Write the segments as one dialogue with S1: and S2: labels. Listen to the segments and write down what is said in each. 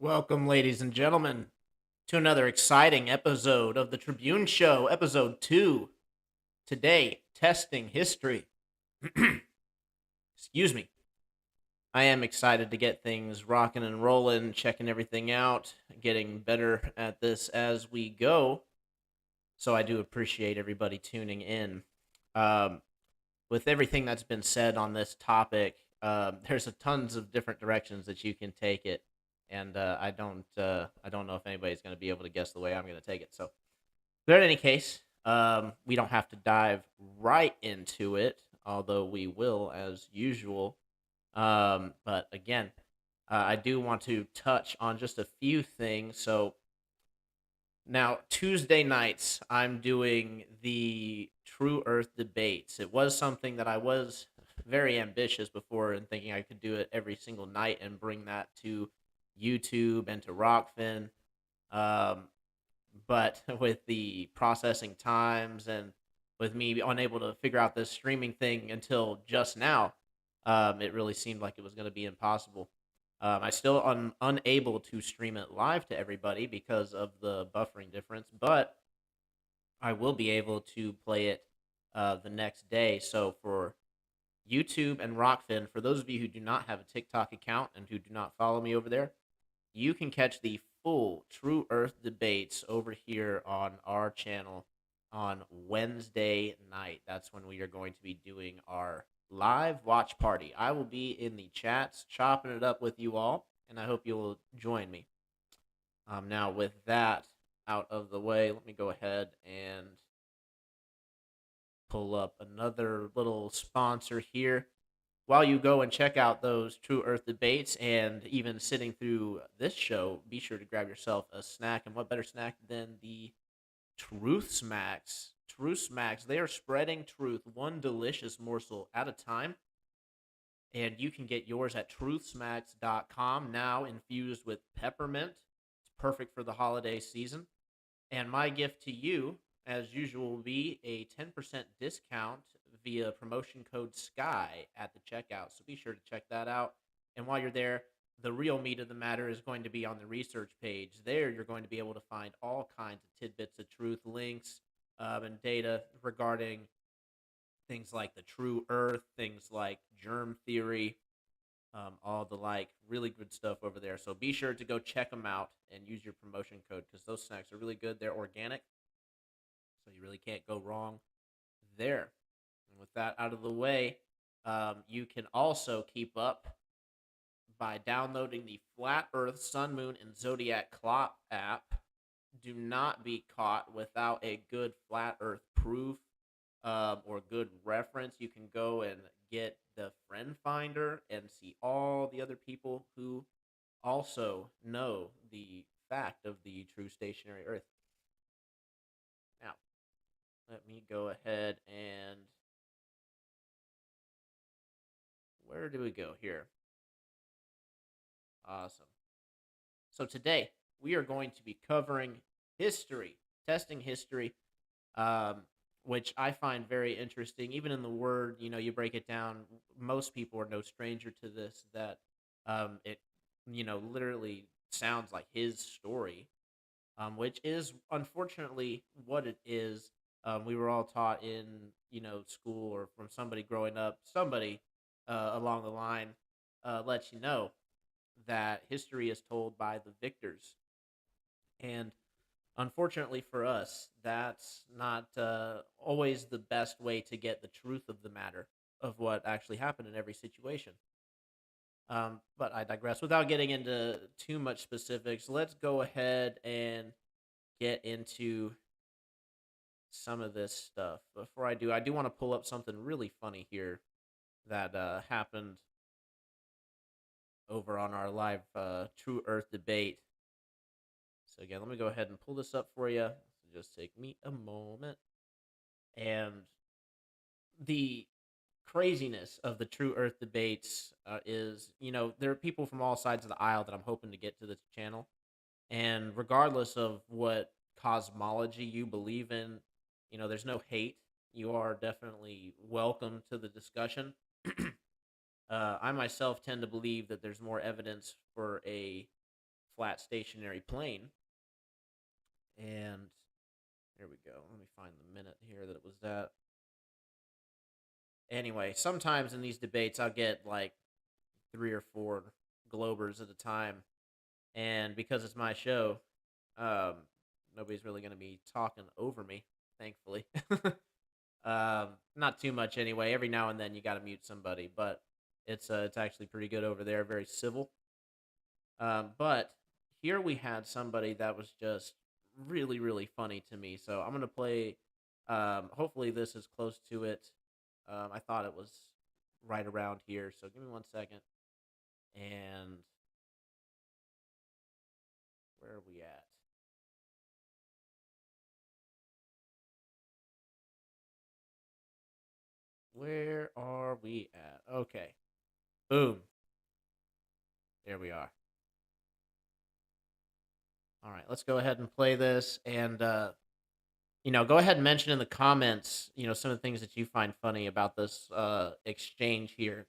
S1: Welcome, ladies and gentlemen, to another exciting episode of the Tribune Show, episode 2. Today, testing history. Excuse me. I am excited to get things rocking and rolling, checking everything out, getting better at this as we go. So I do appreciate everybody tuning in. Um, with everything that's been said on this topic, there's a tons of different directions that you can take it, and I don't know if anybody's going to be able to guess the way I'm going to take it. So, but in any case, we don't have to dive right into it, although we will as usual. But again, I do want to touch on just a few things. So now, Tuesday nights, I'm doing the True Earth debates. It was something that I was very ambitious before and thinking I could do it every single night and bring that to YouTube and to Rokfin. Um, but with the processing times and with me unable to figure out this streaming thing until just now, it really seemed like it was going to be impossible. I still unable to stream it live to everybody because of the buffering difference, but I will be able to play it the next day. So for YouTube and Rockfin, for those of you who do not have a TikTok account and who do not follow me over there, you can catch the full True Earth debates over here on our channel on Wednesday night. That's when we are going to be doing our live watch party. I will be in the chats chopping it up with you all, and I hope you'll join me. Now, with that out of the way, let me go ahead and pull up another little sponsor here. While you go and check out those True Earth debates and even sitting through this show, be sure to grab yourself a snack. And what better snack than the Truth Smacks? Truth Smacks, they are spreading truth one delicious morsel at a time. And you can get yours at truthsmacks.com, now infused with peppermint. It's perfect for the holiday season. And my gift to you, as usual, will be a 10% discount via promotion code SKY at the checkout. So be sure to check that out. And while you're there, the real meat of the matter is going to be on the research page. There, you're going to be able to find all kinds of tidbits of truth, links, and data regarding things like the true Earth, things like germ theory, all the like really good stuff over there. So be sure to go check them out and use your promotion code because those snacks are really good. They're organic, so you really can't go wrong there. And with that out of the way, you can also keep up by downloading the Flat Earth, Sun, Moon, and Zodiac Clock app. Do not be caught without a good Flat Earth proof or good reference. You can go and get the friend finder and see all the other people who also know the fact of the true stationary Earth. Now, let me go ahead and where do we go here? Awesome. So today we are going to be covering history, testing history, um, which I find very interesting. Even in the word, you break it down. Most people are no stranger to this. That it, literally sounds like his story, which is unfortunately what it is. We were all taught in school or from somebody growing up. Somebody along the line lets you know that history is told by the victors. And unfortunately for us, that's not always the best way to get the truth of the matter of what actually happened in every situation. But I digress. Without getting into too much specifics, let's go ahead and get into some of this stuff. Before I do want to pull up something really funny here that happened over on our live True Earth debate. So again, let me go ahead and pull this up for you. Just take me a moment. And the craziness of the True Earth debates is, there are people from all sides of the aisle that I'm hoping to get to this channel. And regardless of what cosmology you believe in, there's no hate. You are definitely welcome to the discussion. I myself tend to believe that there's more evidence for a flat stationary plane. And here we go. Let me find the minute here that it was at. Anyway, sometimes in these debates, I'll get like 3 or 4 Globers at a time. And because it's my show, nobody's really going to be talking over me, thankfully. Not too much anyway. Every now and then you got to mute somebody, but it's actually pretty good over there, very civil. But here we had somebody that was just really, really funny to me. So I'm going to play, hopefully this is close to it. I thought it was right around here, so give me 1 second. And where are we at? Where are we at? Okay. Boom. There we are. All right, let's go ahead and play this. And, go ahead and mention in the comments, some of the things that you find funny about this exchange here.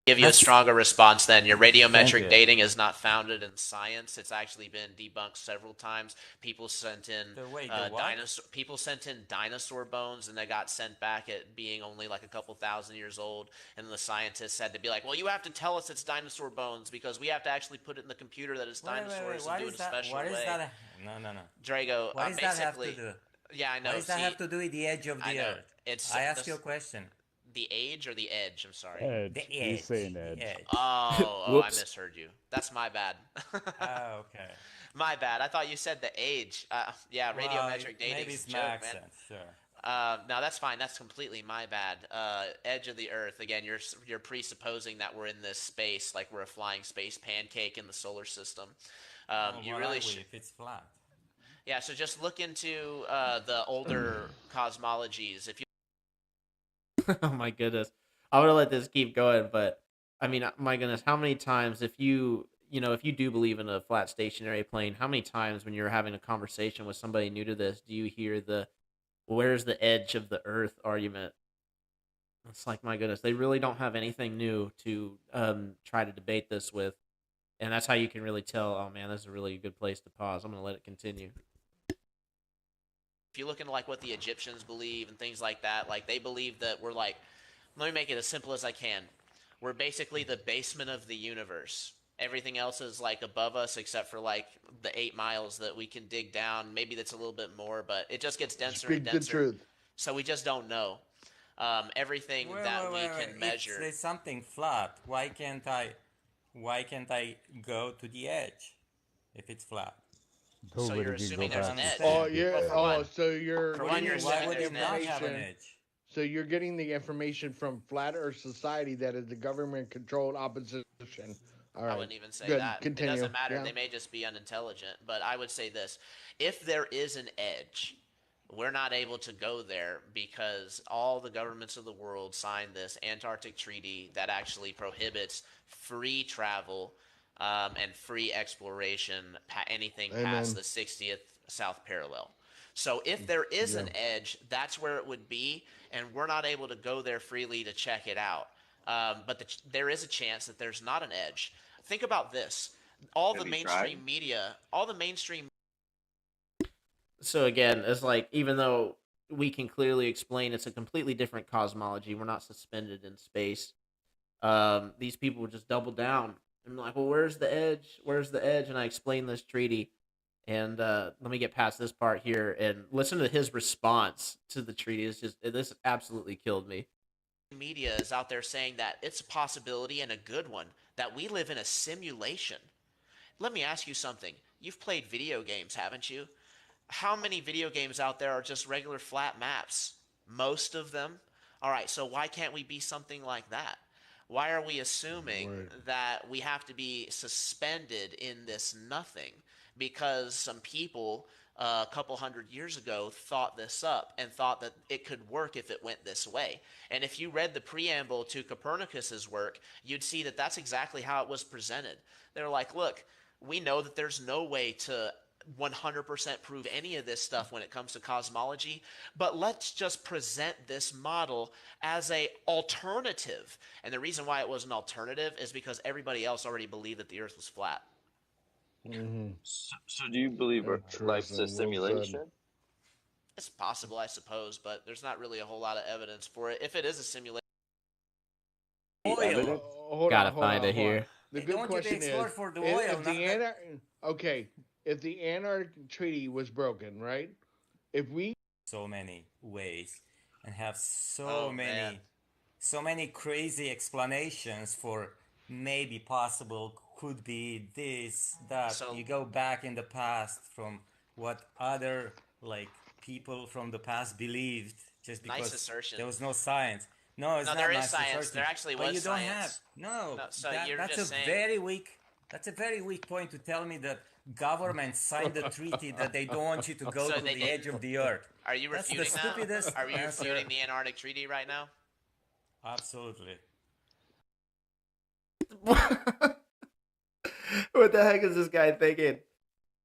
S1: Give you a stronger response then. Your radiometric dating is not founded in science. It's actually been debunked several times. People sent in dinosaur bones, and they got sent back at being only like a couple thousand years old. And the scientists had to be like, well, you have to tell us it's dinosaur bones because we have to actually put it in the computer that it's dinosaurs and do it a special way.
S2: No.
S1: Drago,
S2: what does that have to do?
S1: Yeah, I know.
S2: What does that have to do with the edge of the earth? I asked you a question.
S1: The age or the edge? I'm sorry.
S3: Edge.
S2: The edge.
S3: He's saying edge.
S1: Oh, I misheard you. That's my bad.
S2: Oh, okay.
S1: My bad. I thought you said the age. Yeah, radiometric dating.
S2: Maybe
S1: is
S2: it's
S1: a joke,
S2: my accent.
S1: man.
S2: Sure.
S1: No, that's fine. That's completely my bad. Edge of the Earth. Again, you're presupposing that we're in this space, like we're a flying space pancake in the solar system. You really should.
S2: If it's flat.
S1: Yeah. So just look into the older cosmologies. If you. Oh my goodness. I would have let this keep going, but I mean, my goodness, how many times if you do believe in a flat stationary plane, how many times when you're having a conversation with somebody new to this, do you hear the where's the edge of the earth argument? It's like, my goodness, they really don't have anything new to try to debate this with. And that's how you can really tell, oh man, this is a really good place to pause. I'm going to let it continue. If you look into like what the Egyptians believe and things like that, like they believe that we're like, let me make it as simple as I can. We're basically the basement of the universe. Everything else is like above us except for like the 8 miles that we can dig down. Maybe that's a little bit more, but it just gets denser and denser.
S4: Speak the truth.
S1: So we just don't know. Everything we can measure.
S2: If there's something flat, why can't I go to the edge if it's flat?
S1: So you're assuming there's an edge.
S4: Oh yeah. So you're
S1: getting
S4: the
S2: why would you not have an edge?
S4: So you're getting the information from Flat Earth Society that is the government-controlled opposition. All right.
S1: I wouldn't even say
S4: Good.
S1: that.
S4: Continue.
S1: It doesn't matter.
S4: Yeah.
S1: They may just be unintelligent. But I would say this. If there is an edge, we're not able to go there because all the governments of the world signed this Antarctic Treaty that actually prohibits free travel and free exploration, anything past the 60th South Parallel. So if there is an edge, that's where it would be, and we're not able to go there freely to check it out. But there is a chance that there's not an edge. Think about this. All the mainstream media. So again, it's like, even though we can clearly explain it's a completely different cosmology, we're not suspended in space, these people would just double down. I'm like, well, where's the edge? Where's the edge? And I explain this treaty. And let me get past this part here and listen to his response to the treaty. This absolutely killed me. Media is out there saying that it's a possibility and a good one that we live in a simulation. Let me ask you something. You've played video games, haven't you? How many video games out there are just regular flat maps? Most of them. All right, so why can't we be something like that? Why are we assuming that we have to be suspended in this nothing because some people a couple hundred years ago thought this up and thought that it could work if it went this way? And if you read the preamble to Copernicus's work, you'd see that that's exactly how it was presented. They're like, look, we know that there's no way to 100% prove any of this stuff when it comes to cosmology, but let's just present this model as a alternative. And the reason why it was an alternative is because everybody else already believed that the Earth was flat.
S4: Mm-hmm.
S3: So do you believe life's a
S4: Interesting. Well said.
S3: simulation?
S1: It's possible, I suppose, but there's not really a whole lot of evidence for it. If it is a simulation,
S3: The
S2: Oil.
S3: evidence?
S1: gotta find it here.
S4: The
S2: They
S4: good
S2: want you to
S4: question
S2: explore
S4: is,
S2: for the oil,
S4: if
S2: not
S4: the
S2: the...
S4: if the Antarctic Treaty was broken, right? If we
S2: So many ways and have
S1: Oh, man.
S2: so many crazy explanations for maybe possible, could be this, that.
S1: So-
S2: You go back in the past from what other like people from the past believed, just
S1: Nice
S2: because
S1: assertion.
S2: there was no science. No, it's
S1: No,
S2: not
S1: there is
S2: nice
S1: science.
S2: assertion.
S1: There actually
S2: But
S1: was
S2: you don't
S1: science.
S2: have no.
S1: No, so you're
S2: That's
S1: just
S2: a
S1: saying-
S2: very weak. That's a very weak point to tell me that government signed a treaty that they don't want you to go
S1: So
S2: to
S1: they
S2: the
S1: did.
S2: edge of the earth.
S1: Are you
S2: That's the
S1: refuting that?
S2: stupidest
S1: Are you
S2: answer.
S1: refuting the Antarctic Treaty right now?
S2: Absolutely.
S1: What the heck is this guy thinking?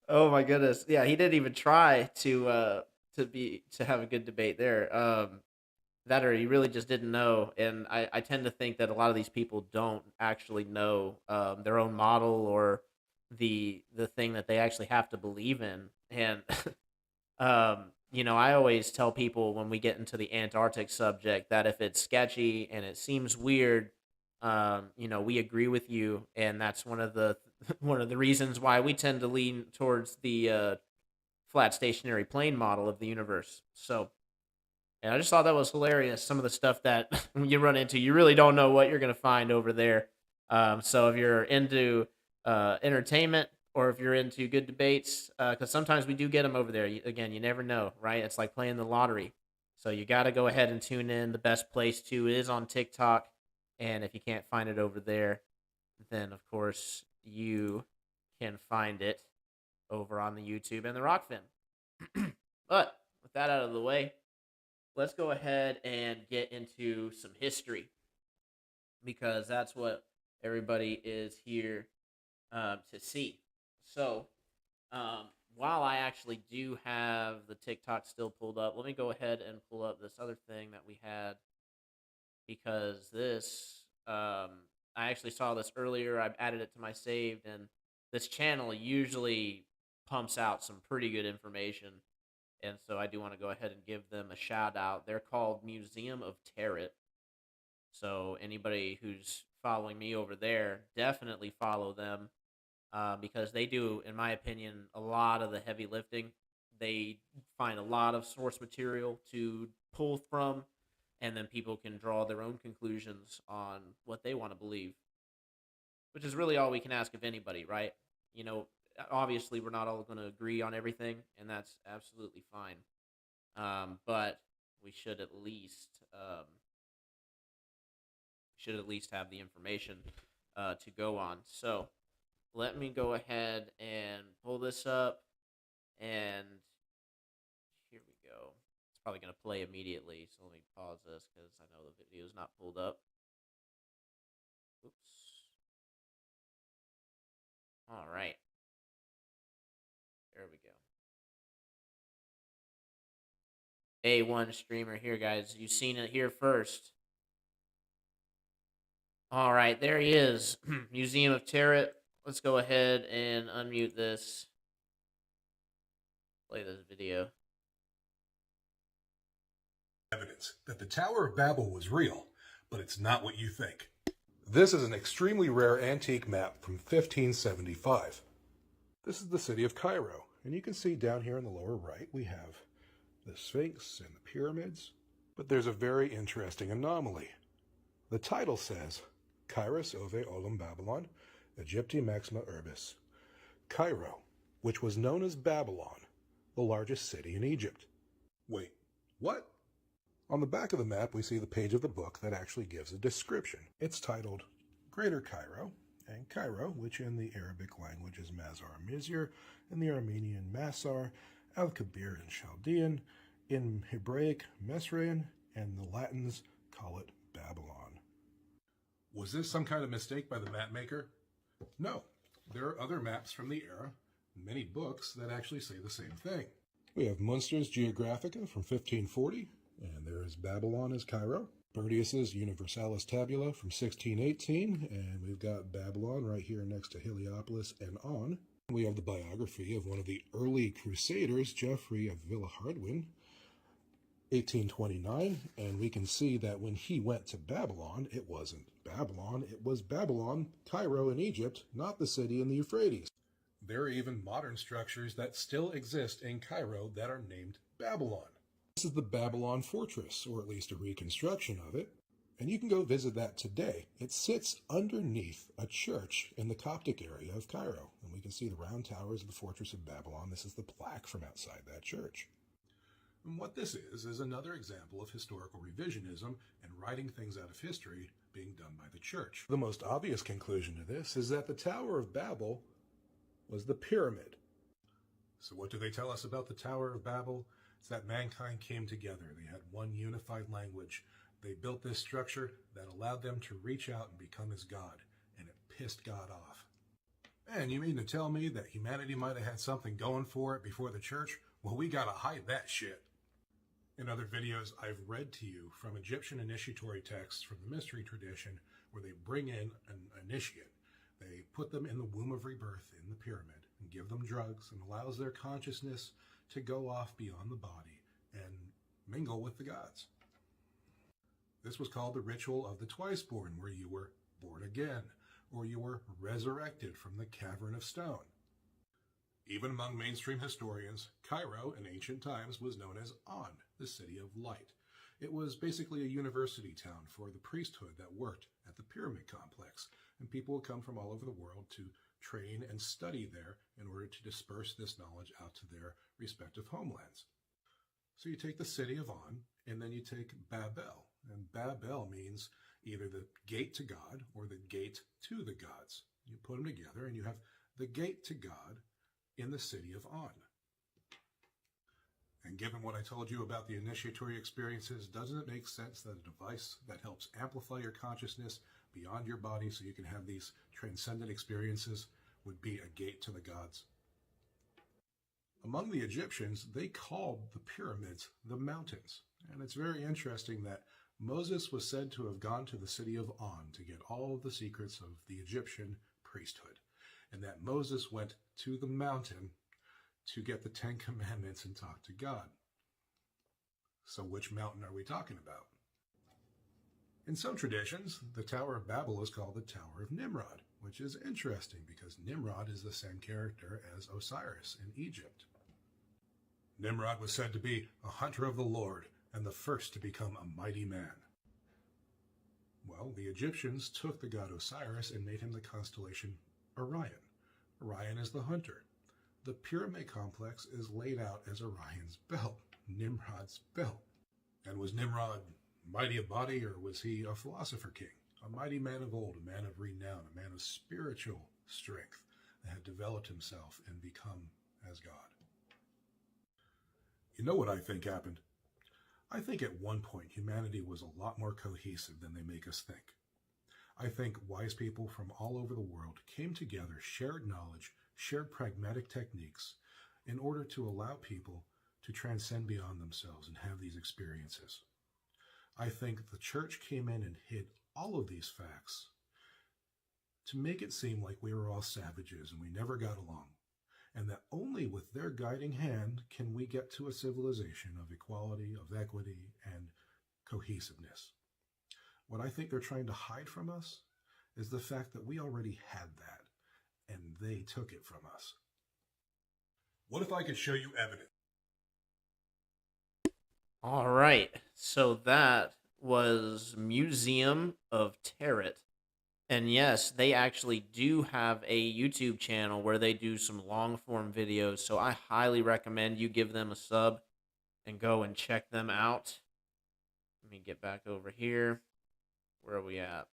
S1: Oh my goodness. Yeah, he didn't even try to have a good debate there. That or he really just didn't know. And I tend to think that a lot of these people don't actually know their own model or the thing that they actually have to believe in. And I always tell people when we get into the Antarctic subject that if it's sketchy and it seems weird, we agree with you, and that's one of the reasons why we tend to lean towards the flat stationary plane model of the universe. So, and I just thought that was hilarious. Some of the stuff that you run into, you really don't know what you're going to find over there. So if you're into entertainment or if you're into good debates, because sometimes we do get them over there. You never know, right? It's like playing the lottery. So you got to go ahead and tune in. The best place to is on TikTok. And if you can't find it over there, then of course you can find it over on the YouTube and the Rokfin. But with that out of the way, let's go ahead and get into some history, because that's what everybody is here to see. So while I actually do have the TikTok still pulled up, let me go ahead and pull up this other thing that we had, because this I actually saw this earlier. I've added it to my saved, and this channel usually pumps out some pretty good information, and so I do want to go ahead and give them a shout out. They're called Museum of Tarot. So anybody who's following me over there, definitely follow them, because they do, in my opinion, a lot of the heavy lifting. They find a lot of source material to pull from, and then people can draw their own conclusions on what they want to believe, which is really all we can ask of anybody, right? Obviously we're not all going to agree on everything, and that's absolutely fine. But we should at least have the information to go on. So let me go ahead and pull this up, and here we go. It's probably going to play immediately, so let me pause this because I know the video is not pulled up. Oops. All right. There we go. A1 streamer here, guys. You've seen it here first. All right, there he is. Museum of Tarot. Let's go ahead and unmute this. Play this video.
S5: Evidence that the Tower of Babel was real, but it's not what you think. This is an extremely rare antique map from 1575. This is the city of Cairo, and you can see down here in the lower right we have the Sphinx and the pyramids. But there's a very interesting anomaly. The title says, Kairos Ove Olam Babylon, Egypti Maxima Urbis. Cairo, which was known as Babylon, the largest city in Egypt. Wait, what? On the back of the map, we see the page of the book that actually gives a description. It's titled Greater Cairo, and Cairo, which in the Arabic language is Mazar Mizr, in the Armenian Masar, Al-Kabir in Chaldean, in Hebraic Mesraean, and the Latins call it Babylon. Was this some kind of mistake by the map maker? No, there are other maps from the era, many books that actually say the same thing. We have Munster's Geographica from 1540, and there is Babylon as Cairo. Bertius's Universalis Tabula from 1618, and we've got Babylon right here next to Heliopolis and On. We have the biography of one of the early crusaders, Geoffrey of Villehardouin, 1829, and we can see that when he went to Babylon, it wasn't Babylon, it was Babylon, Cairo in Egypt, not the city in the Euphrates. There are even modern structures that still exist in Cairo that are named Babylon. This is the Babylon Fortress, or at least a reconstruction of it, and you can go visit that today. It sits underneath a church in the Coptic area of Cairo, and we can see the round towers of the Fortress of Babylon. This is the plaque from outside that church. And what this is another example of historical revisionism and writing things out of history being done by the church. The most obvious conclusion to this is that the Tower of Babel was the pyramid. So what do they tell us about the Tower of Babel? It's that mankind came together. They had one unified language. They built this structure that allowed them to reach out and become as God, and it pissed God off. Man, you mean to tell me that humanity might have had something going for it before the church? Well, we gotta hide that shit. In other videos, I've read to you from Egyptian initiatory texts from the mystery tradition where they bring in an initiate. They put them in the womb of rebirth in the pyramid and give them drugs and allows their consciousness to go off beyond the body and mingle with the gods. This was called the ritual of the twice born, where you were born again, or you were resurrected from the cavern of stone. Even among mainstream historians, Cairo in ancient times was known as On, the city of light. It was basically a university town for the priesthood that worked at the pyramid complex, and people would come from all over the world to train and study there in order to disperse this knowledge out to their respective homelands. So you take the city of On, and then you take Babel, and Babel means either the gate to God or the gate to the gods. You put them together and you have the gate to God in the city of On. And given what I told you about the initiatory experiences, doesn't it make sense that a device that helps amplify your consciousness beyond your body so you can have these transcendent experiences would be a gate to the gods? Among the Egyptians, they called the pyramids the mountains. And it's very interesting that Moses was said to have gone to the city of On to get all of the secrets of the Egyptian priesthood, and that Moses went to the mountain to get the 10 Commandments and talk to God. So which mountain are we talking about? In some traditions, the Tower of Babel is called the Tower of Nimrod, which is interesting because Nimrod is the same character as Osiris in Egypt. Nimrod was said to be a hunter of the Lord and the first to become a mighty man. Well, the Egyptians took the god Osiris and made him the constellation Orion. Orion is the hunter. The pyramid complex is laid out as Orion's belt, Nimrod's belt. And was Nimrod mighty of body, or was he a philosopher king? A mighty man of old, a man of renown, a man of spiritual strength that had developed himself and become as God. You know what I think happened? I think at one point humanity was a lot more cohesive than they make us think. I think wise people from all over the world came together, shared knowledge, shared pragmatic techniques in order to allow people to transcend beyond themselves and have these experiences. I think the church came in and hid all of these facts to make it seem like we were all savages and we never got along, and that only with their guiding hand can we get to a civilization of equality, of equity, and cohesiveness. What I think they're trying to hide from us is the fact that we already had that, and they took it from us. What if I could show you evidence?
S1: All right, so that was Museum of Tarot. And yes, they actually do have a YouTube channel where they do some long-form videos, so I highly recommend you give them a sub and go and check them out. Let me get back over here. Where are we at?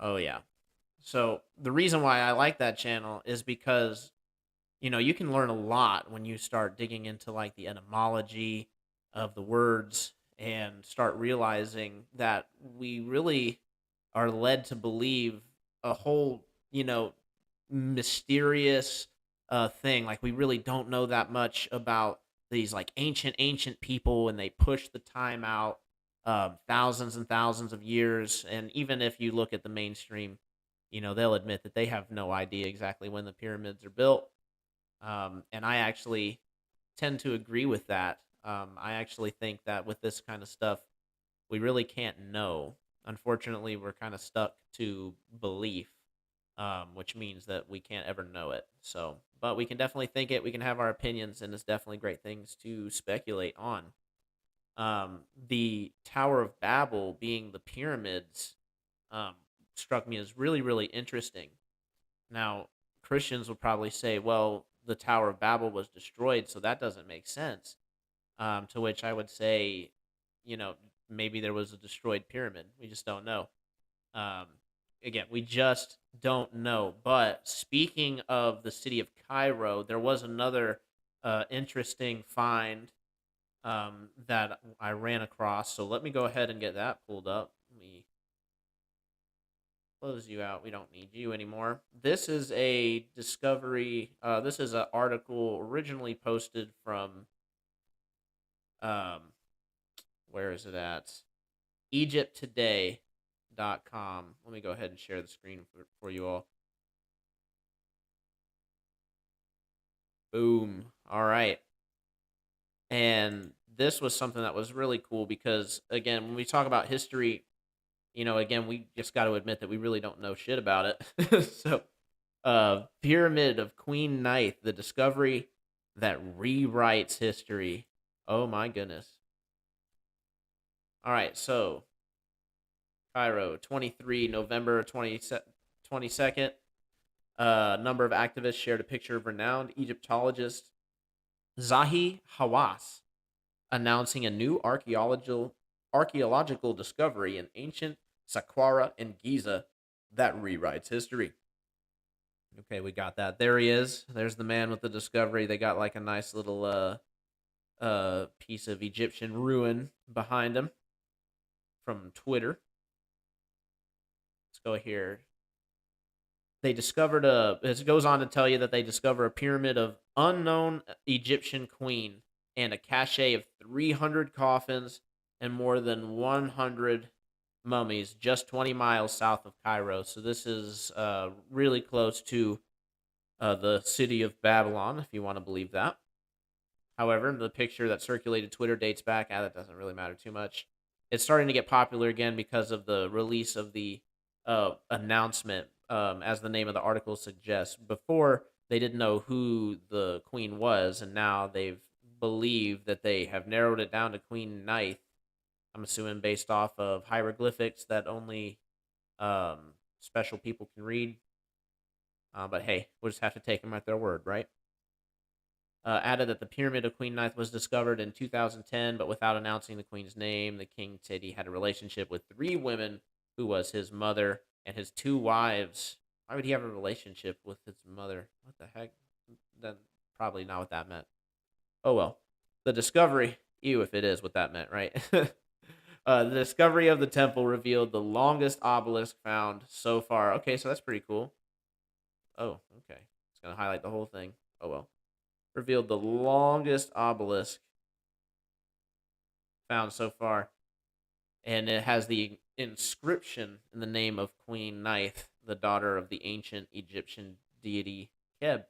S1: Oh, yeah. So the reason why I like that channel is because, you know, you can learn a lot when you start digging into, like, the etymology of the words and start realizing that we really are led to believe a whole, you know, mysterious thing. Like we really don't know that much about these like ancient people, and they push the time out thousands and thousands of years. And even if you look at the mainstream, they'll admit that they have no idea exactly when the pyramids are built. And I actually tend to agree with that. I actually think that with this kind of stuff, we really can't know. Unfortunately, we're kind of stuck to belief, which means that we can't ever know it. So, but we can definitely think it. We can have our opinions, and it's definitely great things to speculate on. The Tower of Babel being the pyramids struck me as really, really interesting. Now, Christians would probably say, well, the Tower of Babel was destroyed, so that doesn't make sense. To which I would say, maybe there was a destroyed pyramid. We just don't know. Um, Again, we just don't know. But speaking of the city of Cairo, there was another interesting find that I ran across. So let me go ahead and get that pulled up. Let me close you out. We don't need you anymore. This is a discovery. This is an article originally posted from, um, where is it at? EgyptToday.com. Let me go ahead and share the screen for you all. Boom. All right. And this was something that was really cool because, again, when we talk about history, again, we just got to admit that we really don't know shit about it. So, Pyramid of Queen Ninth, the discovery that rewrites history. Oh my goodness. All right, so Cairo, 23 November 22nd. Number of activists shared a picture of renowned Egyptologist Zahi Hawass announcing a new archaeological discovery in ancient Saqqara and Giza that rewrites history. Okay, we got that. There he is. There's the man with the discovery. They got like a nice little piece of Egyptian ruin behind him from Twitter. Let's go here. They discovered it goes on to tell you that they discover a pyramid of unknown Egyptian queen and a cache of 300 coffins and more than 100 mummies just 20 miles south of Cairo. So this is really close to the city of Babylon, if you want to believe that. However, the picture that circulated Twitter dates back. That doesn't really matter too much. It's starting to get popular again because of the release of the announcement, as the name of the article suggests. Before, they didn't know who the queen was, and now they've believed that they have narrowed it down to Queen Ninth. I'm assuming based off of hieroglyphics that only special people can read. But hey, we'll just have to take them at their word, right? Added that the pyramid of Queen Ninth was discovered in 2010, but without announcing the queen's name. The king said he had a relationship with 3 women, who was his mother and his 2 wives. Why would he have a relationship with his mother? What the heck? That's probably not what that meant. Oh well. The discovery, if it is what that meant, right? The discovery of the temple revealed the longest obelisk found so far. Okay, so that's pretty cool. Oh, okay. It's going to highlight the whole thing. Oh well. Revealed the longest obelisk found so far. And it has the inscription in the name of Queen Ninth, the daughter of the ancient Egyptian deity Keb.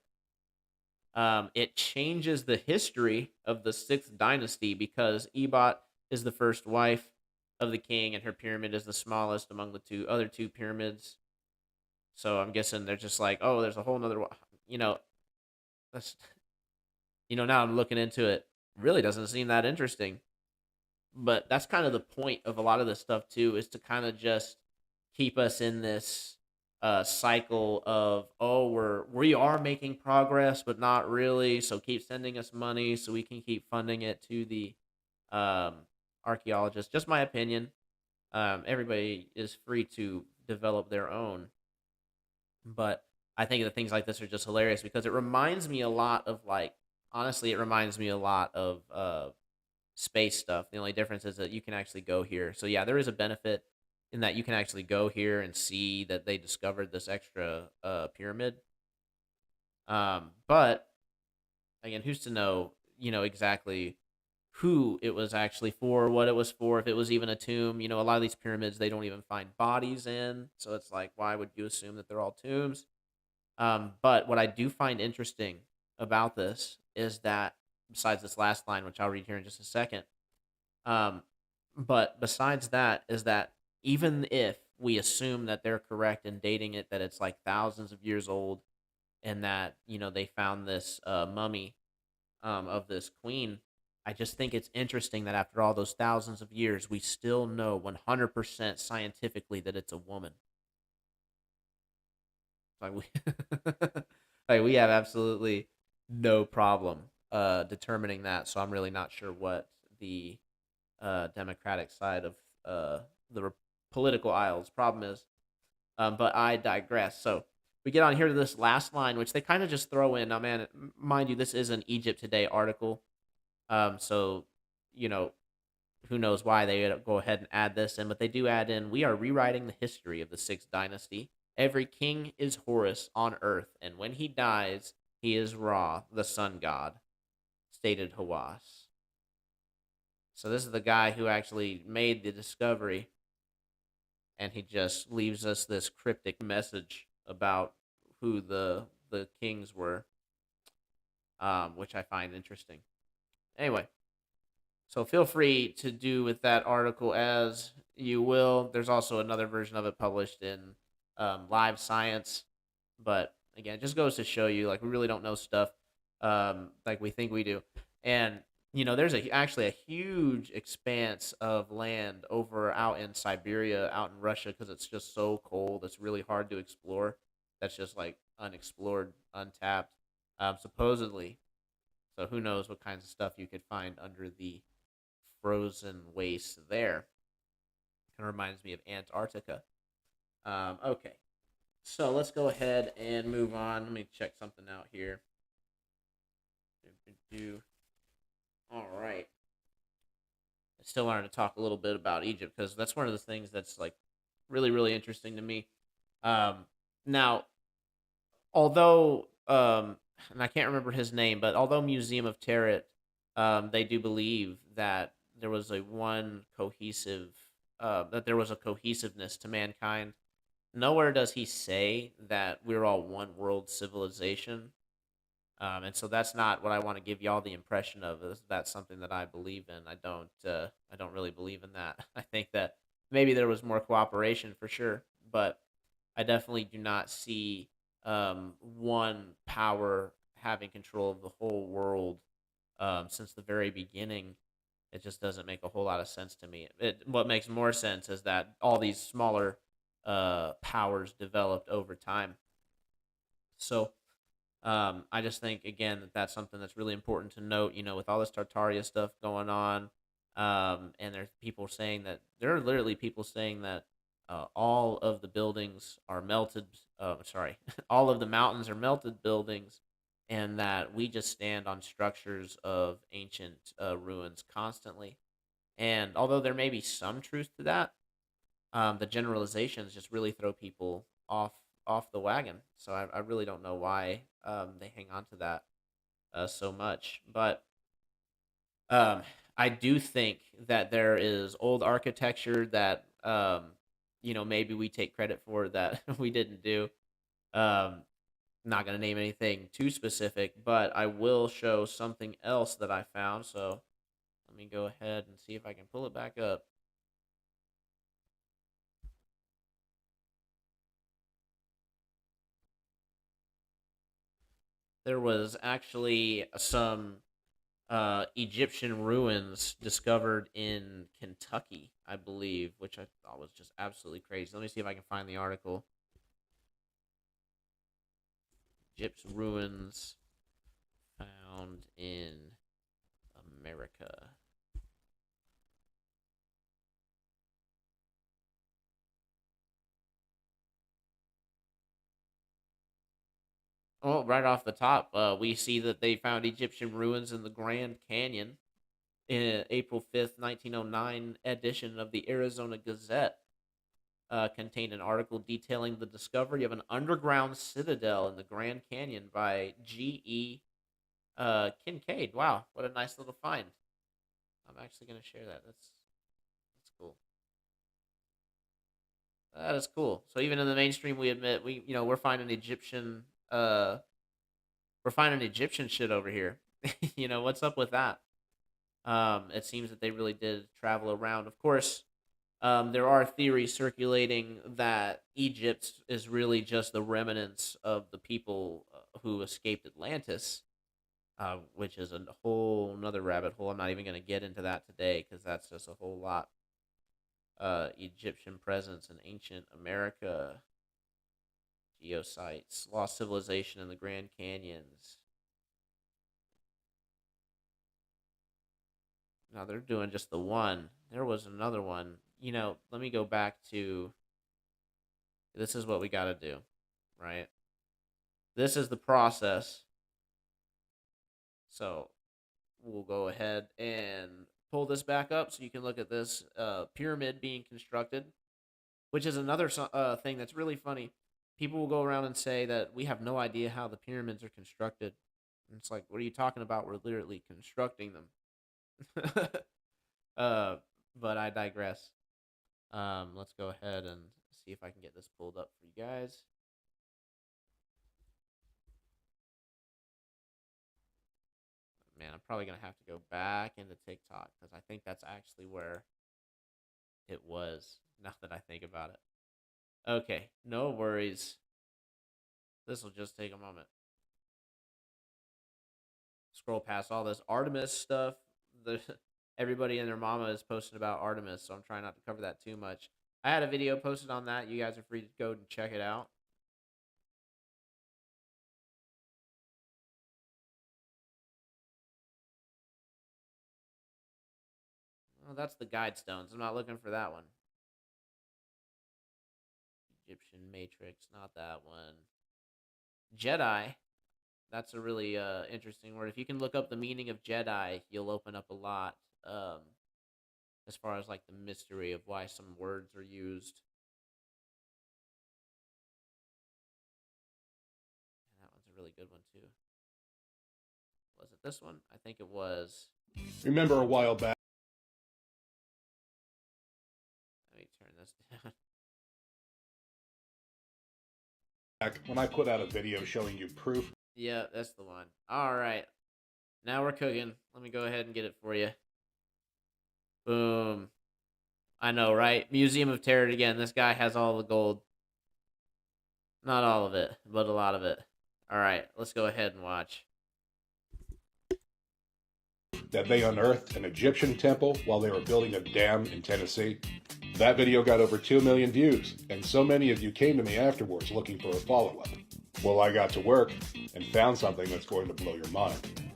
S1: It changes the history of the 6th dynasty because Ebot is the first wife of the king, and her pyramid is the smallest among the other two pyramids. So I'm guessing they're just like, oh, there's a whole nother, that's, now I'm looking into it. Really doesn't seem that interesting. But that's kind of the point of a lot of this stuff too, is to kind of just keep us in this cycle of, oh, we are making progress, but not really. So keep sending us money so we can keep funding it to the archaeologists. Just my opinion. Everybody is free to develop their own. But I think that things like this are just hilarious because it reminds me a lot of honestly, it reminds me a lot of space stuff. The only difference is that you can actually go here. So yeah, there is a benefit in that you can actually go here and see that they discovered this extra pyramid. But again, who's to know, exactly who it was actually for, what it was for, if it was even a tomb. A lot of these pyramids, they don't even find bodies in. So it's like, why would you assume that they're all tombs? But what I do find interesting about this is that, besides this last line, which I'll read here in just a second, um, but besides that, is that even if we assume that they're correct in dating it, that it's like thousands of years old, and that they found this mummy of this queen, I just think it's interesting that after all those thousands of years, we still know 100% scientifically that it's a woman. Like we, like we have absolutely no problem determining that. So I'm really not sure what the Democratic side of the political aisle's problem is. But I digress. So we get on here to this last line, which they kind of just throw in. Now, man, mind you, this is an Egypt Today article. So, you know, who knows why they go ahead and add this in, but they do add in, we are rewriting the history of the Sixth Dynasty. Every king is Horus on earth, and when he dies, he is Ra, the sun god, stated Hawass. So this is the guy who actually made the discovery, and he just leaves us this cryptic message about who the kings were, which I find interesting. Anyway, so feel free to do with that article as you will. There's also another version of it published in Live Science, but again, it just goes to show you, like, we really don't know stuff like we think we do. And there's actually a huge expanse of land over out in Siberia, out in Russia, because it's just so cold. It's really hard to explore. That's just like unexplored, untapped, supposedly. So who knows what kinds of stuff you could find under the frozen waste there. Kind of reminds me of Antarctica. Okay, so let's go ahead and move on. Let me check something out here. All right. I still wanted to talk a little bit about Egypt because that's one of the things that's like really, really interesting to me. Now, although, and I can't remember his name, but although Museum of Territ, they do believe that there was that there was a cohesiveness to mankind. Nowhere does he say that we're all one world civilization. And so that's not what I want to give y'all the impression of. That's something that I believe in. I don't really believe in that. I think that maybe there was more cooperation for sure, but I definitely do not see one power having control of the whole world since the very beginning. It just doesn't make a whole lot of sense to me. What makes more sense is that all these smaller powers developed over time. So I just think, again, that that's something that's really important to note. With all this Tartaria stuff going on, and there are literally people saying that all of the buildings are melted. Sorry, all of the mountains are melted buildings, and that we just stand on structures of ancient ruins constantly. And although there may be some truth to that, the generalizations just really throw people off the wagon. So I really don't know why they hang on to that so much. But I do think that there is old architecture that maybe we take credit for that we didn't do. Not going to name anything too specific, but I will show something else that I found. So let me go ahead and see if I can pull it back up. There was actually some Egyptian ruins discovered in Kentucky, I believe, which I thought was just absolutely crazy. Let me see if I can find the article. Egypt's ruins found in America. Oh, right off the top, we see that they found Egyptian ruins in the Grand Canyon in April 5th, 1909 edition of the Arizona Gazette. contained an article detailing the discovery of an underground citadel in the Grand Canyon by G.E. Kincaid. Wow, what a nice little find. I'm actually going to share that. That's cool. That is cool. So even in the mainstream, we admit we're finding Egyptian shit over here. What's up with that? It seems that they really did travel around. Of course, there are theories circulating that Egypt is really just the remnants of the people who escaped Atlantis, which is a whole nother rabbit hole. I'm not even going to get into that today because that's just a whole lot. Egyptian presence in ancient America, geosites, lost civilization in the Grand Canyons. No, they're doing just the one. There was another one. Let me go back to... This is what we got to do, right? This is the process. So we'll go ahead and pull this back up so you can look at this pyramid being constructed, which is another thing that's really funny. People will go around and say that we have no idea how the pyramids are constructed. And it's like, what are you talking about? We're literally constructing them. But I digress. Let's go ahead and see if I can get this pulled up for you guys. Man, I'm probably gonna have to go back into TikTok because I think that's actually where it was. Now that I think about it. Okay, no worries. This will just take a moment. Scroll past all this Artemis stuff. Everybody and their mama is posting about Artemis, so I'm trying not to cover that too much. I had a video posted on that. You guys are free to go and check it out. Oh, that's the guide stones. I'm not looking for that one. Egyptian matrix, not that one. Jedi. That's a really interesting word. If you can look up the meaning of Jedi, you'll open up a lot as far as like the mystery of why some words are used. And that one's a really good one too. Was it this one? I think it was.
S5: Remember a while back.
S1: Let me turn this down.
S5: When I put out a video showing you proof.
S1: Yeah, that's the one. All right. Now we're cooking. Let me go ahead and get it for you. Boom. I know, right? Museum of Terror again. This guy has all the gold. Not all of it, but a lot of it. All right, let's go ahead and watch.
S5: That they unearthed an Egyptian temple while they were building a dam in Tennessee. That video got over 2 million views, and so many of you came to me afterwards looking for a follow-up. Well, I got to work and found something that's going to blow your mind.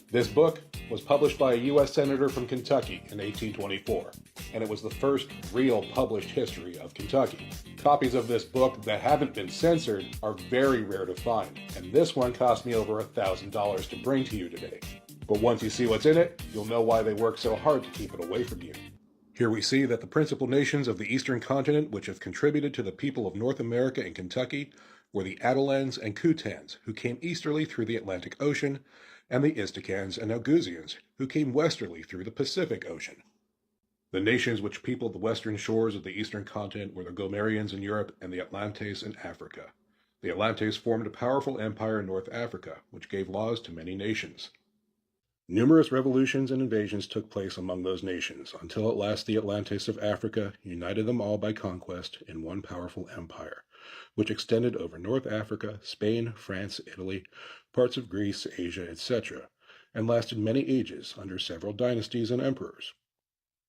S5: This book was published by a U.S. Senator from Kentucky in 1824, and it was the first real published history of Kentucky. Copies of this book that haven't been censored are very rare to find, and this one cost me over $1,000 to bring to you today. But once you see what's in it, you'll know why they work so hard to keep it away from you. Here we see that the principal nations of the eastern continent which have contributed to the people of North America and Kentucky were the Adelans and Kutans, who came easterly through the Atlantic Ocean, and the Istakans and Augusians, who came westerly through the Pacific Ocean. The nations which peopled the western shores of the eastern continent were the Gomerians in Europe and the Atlantes in Africa. The Atlantes formed a powerful empire in North Africa, which gave laws to many nations. Numerous revolutions and invasions took place among those nations, until at last the Atlantes of Africa united them all by conquest in one powerful empire, which extended over North Africa, Spain, France, Italy, parts of Greece, Asia, etc., and lasted many ages under several dynasties and emperors.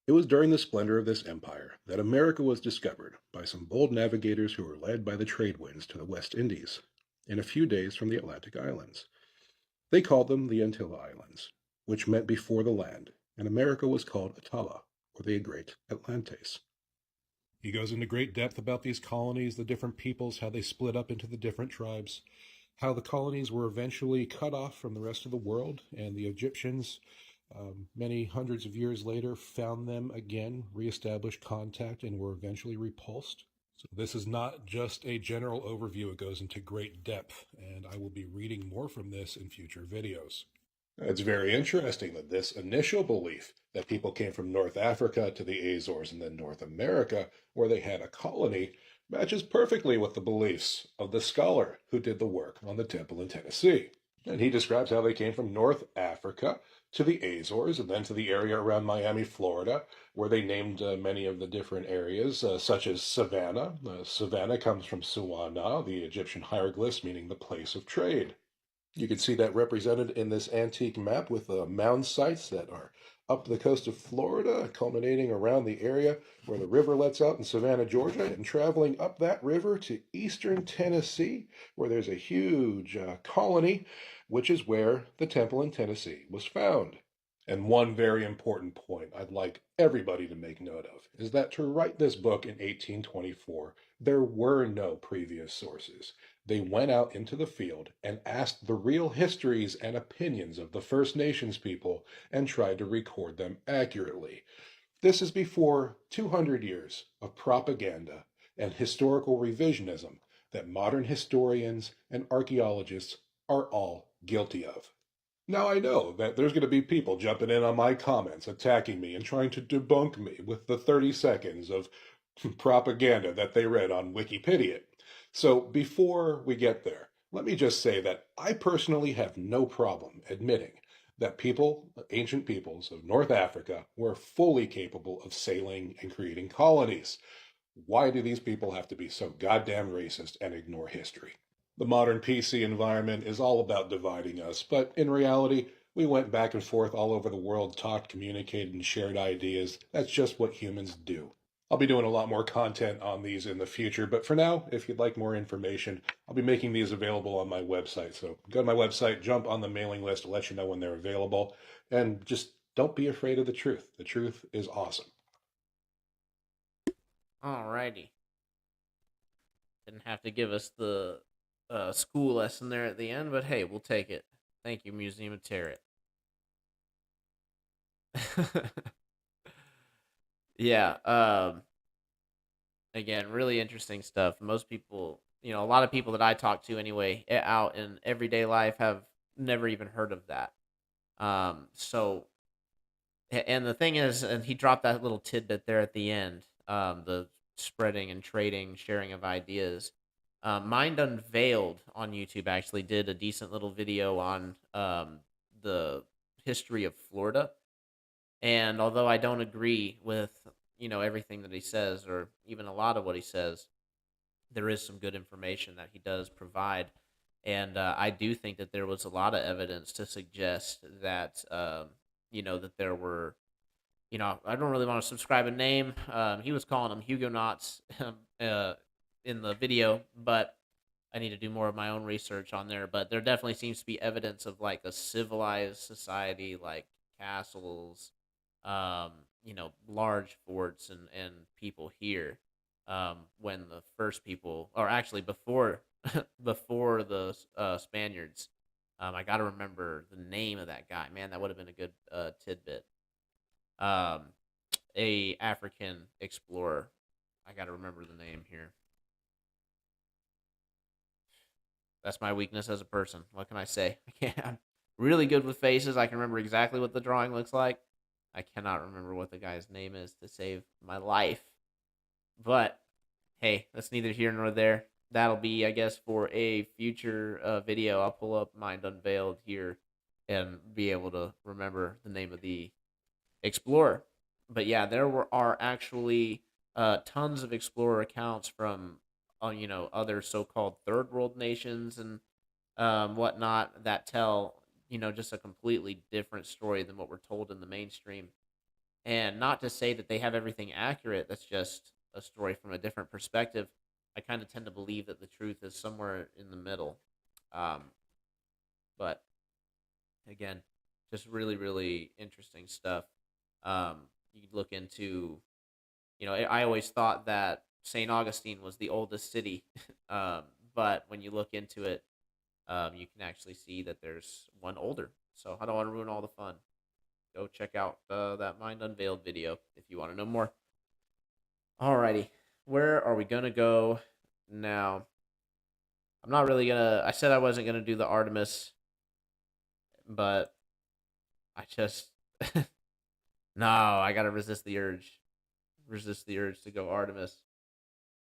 S5: It was during the splendor of this empire that America was discovered by some bold navigators who were led by the trade winds to the West Indies, in a few days from the Atlantic Islands. They called them the Antilla Islands, which meant before the land, and America was called Atala, or the Great Atlantes. He goes into great depth about these colonies, the different peoples, how they split up into the different tribes, how the colonies were eventually cut off from the rest of the world, and the Egyptians, many hundreds of years later, found them again, reestablished contact, and were eventually repulsed. So this is not just a general overview, it goes into great depth, and I will be reading more from this in future videos. It's very interesting that this initial belief that people came from North Africa to the Azores and then North America, where they had a colony, matches perfectly with the beliefs of the scholar who did the work on the temple in Tennessee. And he describes how they came from North Africa to the Azores and then to the area around Miami, Florida, where they named many of the different areas, such as Savannah. Savannah comes from Suwana, the Egyptian hieroglyphs meaning the place of trade. You can see that represented in this antique map with mound sites that are up the coast of Florida, culminating around the area where the river lets out in Savannah, Georgia, and traveling up that river to eastern Tennessee, where there's a huge colony, which is where the temple in Tennessee was found. And one very important point I'd like everybody to make note of is that to write this book in 1824, there were no previous sources. They went out into the field and asked the real histories and opinions of the First Nations people and tried to record them accurately. This is before 200 years of propaganda and historical revisionism that modern historians and archaeologists are all guilty of. Now I know that there's going to be people jumping in on my comments, attacking me and trying to debunk me with the 30 seconds of propaganda that they read on Wikipedia. So before we get there, let me just say that I personally have no problem admitting that people, ancient peoples of North Africa, were fully capable of sailing and creating colonies. Why do these people have to be so goddamn racist and ignore history? The modern PC environment is all about dividing us, but in reality, we went back and forth all over the world, talked, communicated, and shared ideas. That's just what humans do. I'll be doing a lot more content on these in the future, but for now, if you'd like more information, I'll be making these available on my website. So go to my website, jump on the mailing list to let you know when they're available, and just don't be afraid of the truth. The truth is awesome.
S1: Alrighty. Didn't have to give us the school lesson there at the end, but hey, we'll take it. Thank you, Museum of Tarot. Yeah, again, really interesting stuff. Most people, a lot of people that I talk to anyway, out in everyday life have never even heard of that. So, and the thing is, and he dropped that little tidbit there at the end, the spreading and trading, sharing of ideas. Mind Unveiled on YouTube actually did a decent little video on the history of Florida. And although I don't agree with, everything that he says or even a lot of what he says, there is some good information that he does provide. And I do think that there was a lot of evidence to suggest that, that there were, I don't really want to subscribe a name. He was calling them Huguenots in the video, but I need to do more of my own research on there. But there definitely seems to be evidence of like a civilized society, like castles, large forts and people here. When the first people, or actually before before the Spaniards, I got to remember the name of that guy. Man, that would have been a good tidbit. A African explorer. I got to remember the name here. That's my weakness as a person. What can I say? I'm really good with faces. I can remember exactly what the drawing looks like. I cannot remember what the guy's name is to save my life. But, hey, that's neither here nor there. That'll be, I guess, for a future video. I'll pull up Mind Unveiled here and be able to remember the name of the explorer. But yeah, are actually tons of explorer accounts from other so-called third world nations and whatnot that tell just a completely different story than what we're told in the mainstream. And not to say that they have everything accurate, that's just a story from a different perspective. I kind of tend to believe that the truth is somewhere in the middle. But again, just really, really interesting stuff. You could look into, I always thought that St. Augustine was the oldest city. But when you look into it, you can actually see that there's one older. So I don't want to ruin all the fun. Go check out that Mind Unveiled video if you want to know more. Alrighty. where are we gonna go now? I'm not really gonna. I said I wasn't gonna do the Artemis, but I just no. I gotta resist the urge. Resist the urge to go Artemis.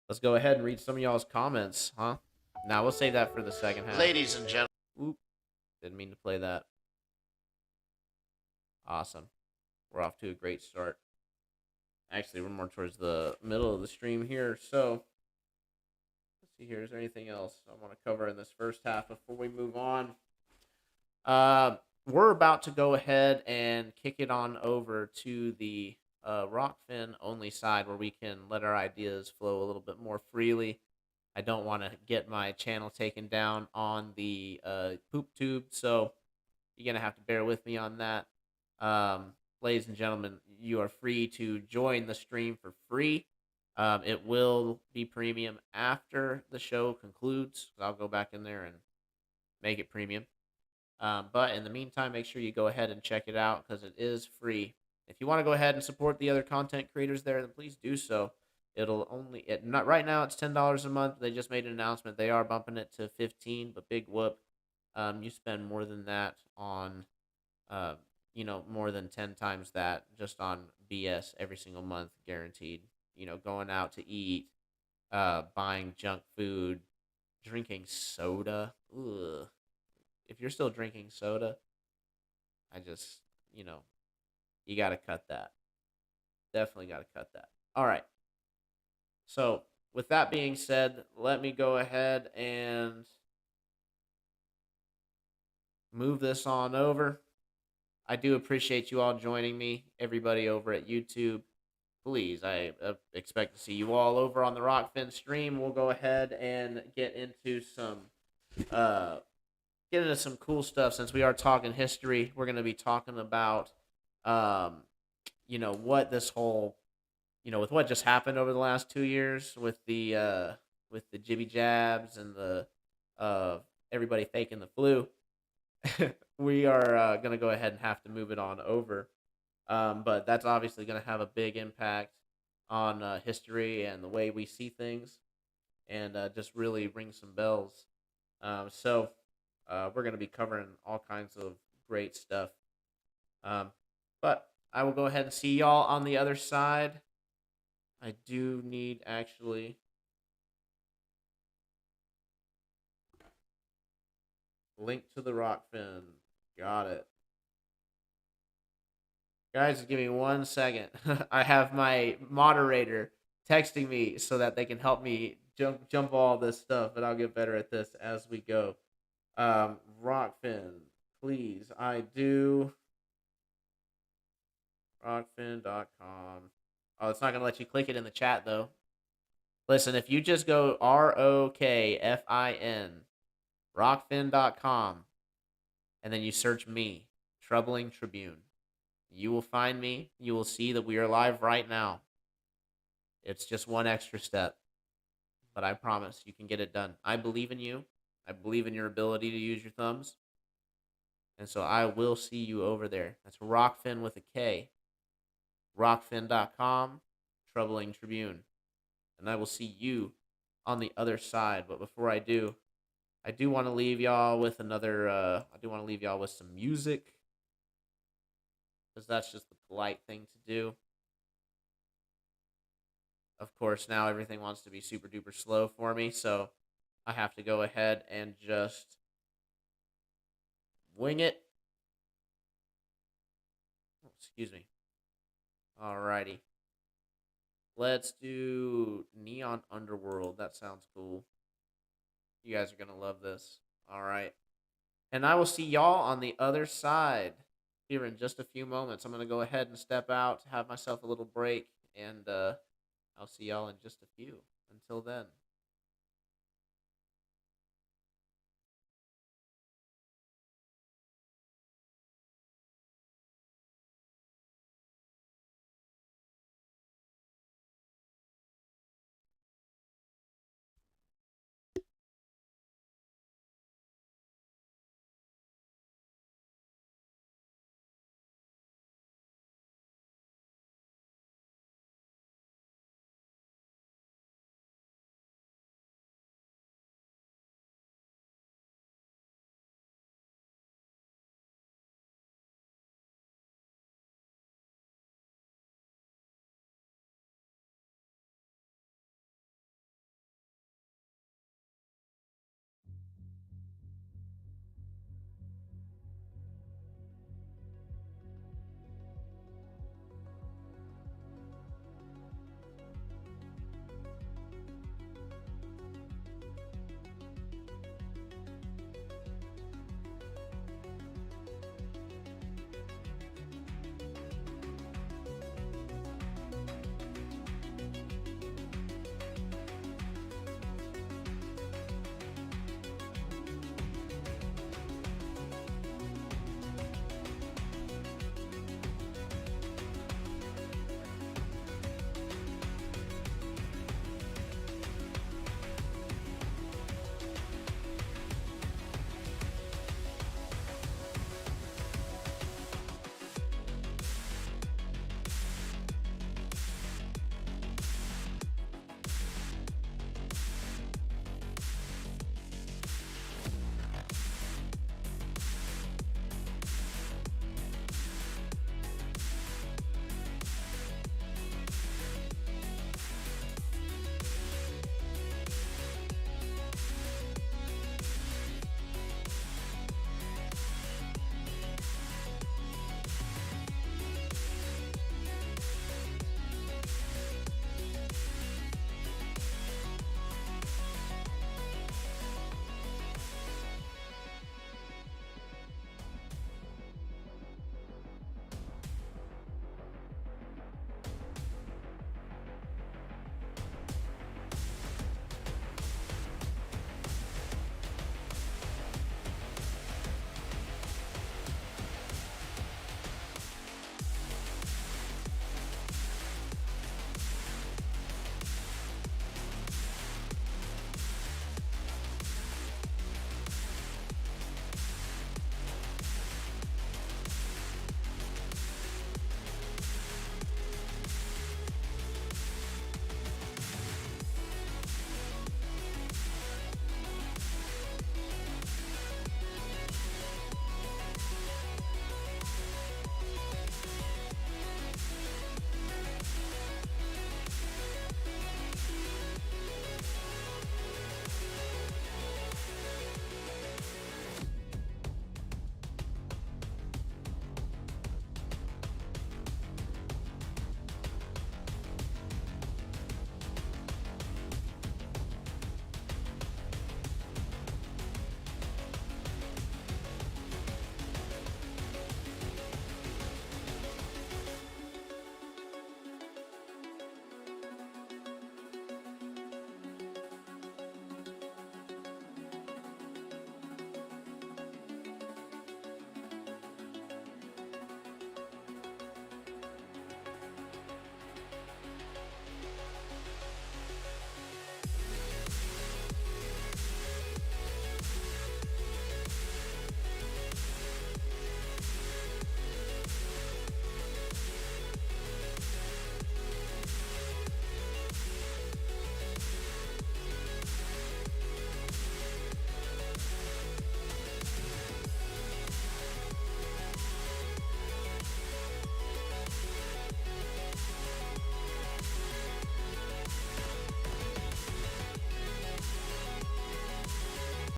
S1: Let's go ahead and read some of y'all's comments, huh? Now we'll save that for the second half.
S6: Ladies and gentlemen.
S1: Oop, didn't mean to play that. Awesome. We're off to a great start. Actually, we're more towards the middle of the stream here, so let's see here. Is there anything else I want to cover in this first half before we move on? We're about to go ahead and kick it on over to the Rokfin only side where we can let our ideas flow a little bit more freely. I don't want to get my channel taken down on the poop tube, so you're going to have to bear with me on that. Ladies and gentlemen, you are free to join the stream for free. It will be premium after the show concludes. I'll go back in there and make it premium. But in the meantime, make sure you go ahead and check it out because it is free. If you want to go ahead and support the other content creators there, then please do so. It'll only not right now. It's $10 a month. They just made an announcement. They are bumping it to $15, but big whoop. You spend more than that on, more than 10 times that just on BS every single month, guaranteed. Going out to eat, buying junk food, drinking soda. Ugh. If you're still drinking soda, I just, you got to cut that. Definitely got to cut that. All right. So, with that being said, let me go ahead and move this on over. I do appreciate you all joining me, everybody over at YouTube. Please, I expect to see you all over on the Rokfin stream. We'll go ahead and get into some cool stuff. Since we are talking history, we're going to be talking about what this whole with what just happened over the last 2 years with the jibby jabs and the everybody faking the flu. We are going to go ahead and have to move it on over. But that's obviously going to have a big impact on history and the way we see things, and just really ring some bells. So we're going to be covering all kinds of great stuff. But I will go ahead and see y'all on the other side. I do need actually link to the Rokfin. Got it. Guys, give me 1 second. I have my moderator texting me so that they can help me jump all this stuff, but I'll get better at this as we go. Rokfin, please. I do. Rokfin.com. Oh, it's not going to let you click it in the chat, though. Listen, if you just go ROKFIN, Rokfin.com, and then you search me, Troubling Tribune, you will find me. You will see that we are live right now. It's just one extra step, but I promise you can get it done. I believe in you. I believe in your ability to use your thumbs. And so I will see you over there. That's Rokfin with a K. Rokfin.com, Troubling Tribune. And I will see you on the other side. But before I do want to leave y'all with some music. Because that's just the polite thing to do. Of course, now everything wants to be super duper slow for me, so I have to go ahead and just wing it. Oh, excuse me. Alrighty. Let's do Neon Underworld. That sounds cool. You guys are going to love this. Alright. And I will see y'all on the other side here in just a few moments. I'm going to go ahead and step out, have myself a little break, and I'll see y'all in just a few. Until then.